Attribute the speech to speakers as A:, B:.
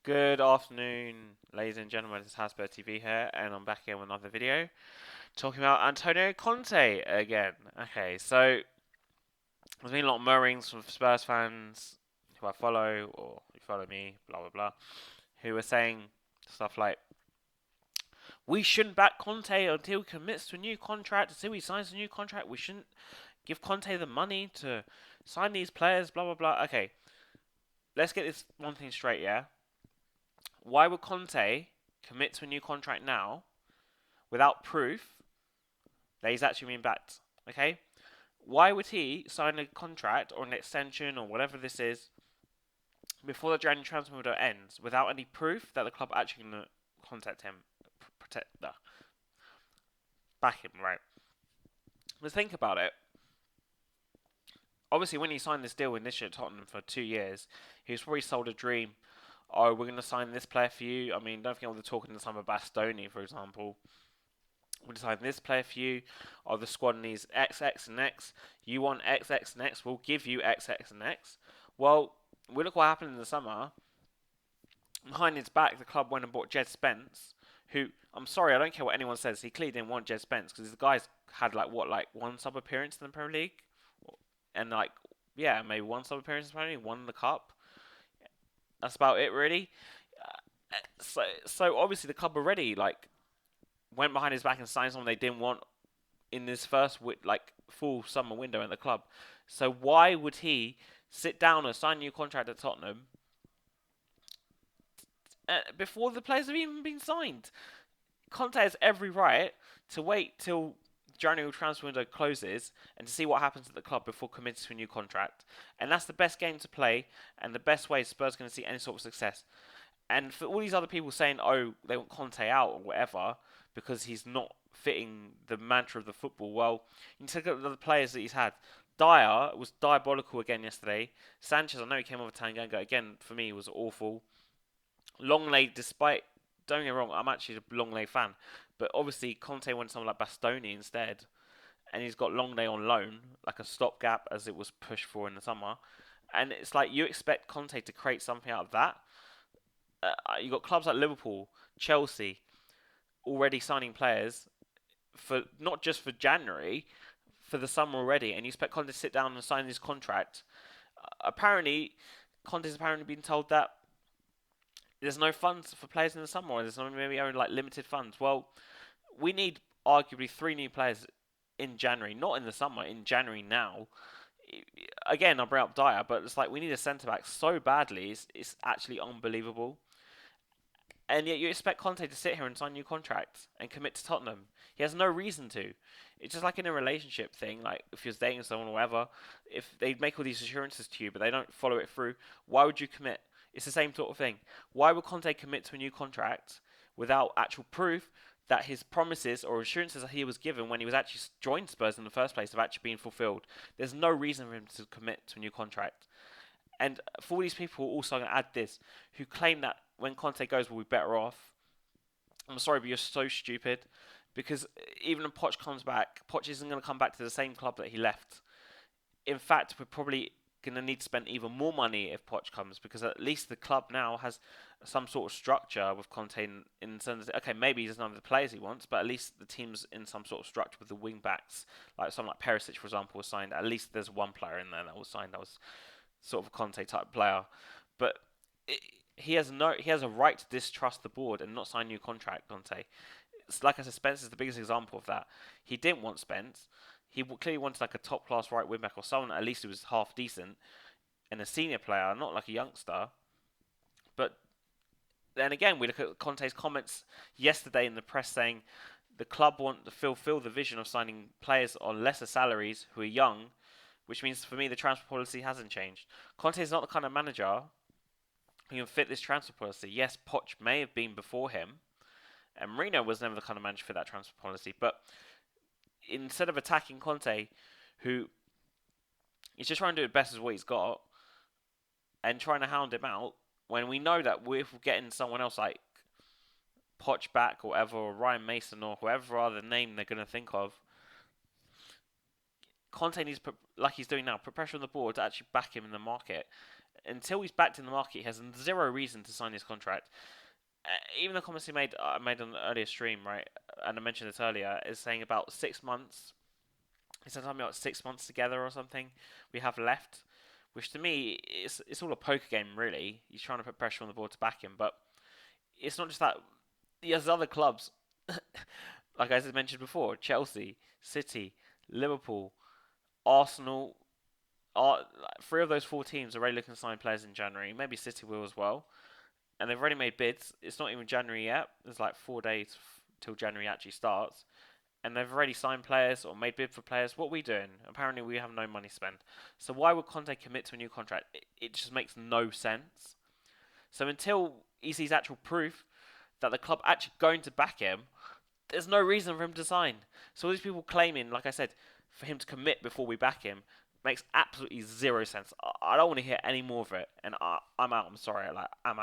A: Good afternoon, ladies and gentlemen. It's Hasbro TV here, and I'm back here with another video talking about Antonio Conte again. Okay, so there's been a lot of murmurings from Spurs fans who I follow or who follow me, blah blah blah, who are saying stuff like, "We shouldn't back Conte until he commits to a new contract, until he signs a new contract. We shouldn't give Conte the money to sign these players, blah blah blah." Okay, let's get this one thing straight, yeah. Why would Conte commit to a new contract now without proof that he's actually been backed? Okay? Why would he sign a contract or an extension or whatever this is before the January transfer window ends without any proof that the club actually going to contact him, protect, back him, right? But think about it. Obviously, when he signed this deal initially at Tottenham for 2 years, he was probably sold a dream. Oh, we're going to sign this player for you. I mean, don't forget all the talk in the time of Bastoni, for example. We'll decide this player for you. Oh, the squad needs X, X, and X. You want X, X, and X. We'll give you X, X, and X. Well, we look what happened in the summer. Behind his back, the club went and bought Jed Spence, who, I'm sorry, I don't care what anyone says. He clearly didn't want Jed Spence because the guy's had like one sub appearance in the Premier League, and yeah, maybe one sub appearance in the Premier League, one in the cup. That's about it, really. So obviously the club already went behind his back and signed someone they didn't want in this first full summer window in the club. So why would he sit down and sign a new contract at Tottenham before the players have even been signed? Conte has every right to wait till January transfer window closes and to see what happens at the club before committing to a new contract. And that's the best game to play and the best way Spurs are going to see any sort of success. And for all these other people saying, oh, they want Conte out or whatever because he's not fitting the mantra of the football, well, you take a look at the players that he's had. Dyer was diabolical again yesterday. Sanchez, I know he came over Tanganga again. For me, was awful. Longley, despite don't get me wrong, I'm actually a Longley fan, but obviously Conte went someone like Bastoni instead, and he's got Longley on loan, like a stopgap as it was pushed for in the summer. And it's like you expect Conte to create something out of that. You got clubs like Liverpool, Chelsea, already signing players for not just for January, for the summer already, and you expect Conte to sit down and sign his contract. Apparently, Conte's apparently been told that there's no funds for players in the summer, or there's maybe only like limited funds. Well, we need arguably three new players in January, not in the summer, in January now. Again, I'll bring up Dyer, but it's like we need a centre back so badly. It's actually unbelievable. And yet you expect Conte to sit here and sign a new contract and commit to Tottenham. He has no reason to. It's just like in a relationship thing, like if you're dating someone or whatever, if they make all these assurances to you but they don't follow it through, why would you commit? It's the same sort of thing. Why would Conte commit to a new contract without actual proof that his promises or assurances that he was given when he was actually joined Spurs in the first place have actually been fulfilled? There's no reason for him to commit to a new contract. And for all these people, also going to add this, who claim that when Conte goes, we'll be better off. I'm sorry, but you're so stupid. Because even when Poch comes back, Poch isn't going to come back to the same club that he left. In fact, we're probably going to need to spend even more money if Poch comes, because at least the club now has some sort of structure with Conte in terms of, okay, maybe he doesn't have the players he wants, but at least the team's in some sort of structure with the wing backs. Like someone like Perisic, for example, was signed. At least there's one player in there that was signed that was sort of a Conte type player. But it, he has a right to distrust the board and not sign a new contract. Conte, it's like I said, Spence is the biggest example of that. He didn't want Spence. He clearly wanted like a top class right wing back or someone at least who was half decent and a senior player, not like a youngster. But then again, we look at Conte's comments yesterday in the press saying the club want to fulfill the vision of signing players on lesser salaries who are young, which means for me the transfer policy hasn't changed. Conte is not the kind of manager who can fit this transfer policy. Yes, Poch may have been before him, and Mourinho was never the kind of manager for that transfer policy. But instead of attacking Conte, who is just trying to do the best as what he's got, and trying to hound him out, when we know that we're getting someone else like Poch back or whatever, or Ryan Mason or whoever other name they're going to think of, Conte needs, like he's doing now, put pressure on the board to actually back him in the market. Until he's backed in the market, he has zero reason to sign his contract. Even the comments he made, I made on the earlier stream, right, and I mentioned this earlier, is saying about 6 months. He said something about 6 months together or something we have left, which to me it's all a poker game really. He's trying to put pressure on the board to back him, but it's not just that. There's other clubs, like I mentioned before, Chelsea, City, Liverpool, Arsenal. Are three of those four teams are already looking to sign players in January. Maybe City will as well, and they've already made bids. It's not even January yet. There's like 4 days till January actually starts, and they've already signed players or made bid for players. What are we doing? Apparently, we have no money spent. So why would Conte commit to a new contract? It just makes no sense. So until he sees actual proof that the club actually going to back him, there's no reason for him to sign. So all these people claiming, like I said, for him to commit before we back him makes absolutely zero sense. I don't want to hear any more of it, and I'm out. I'm sorry, like I'm out.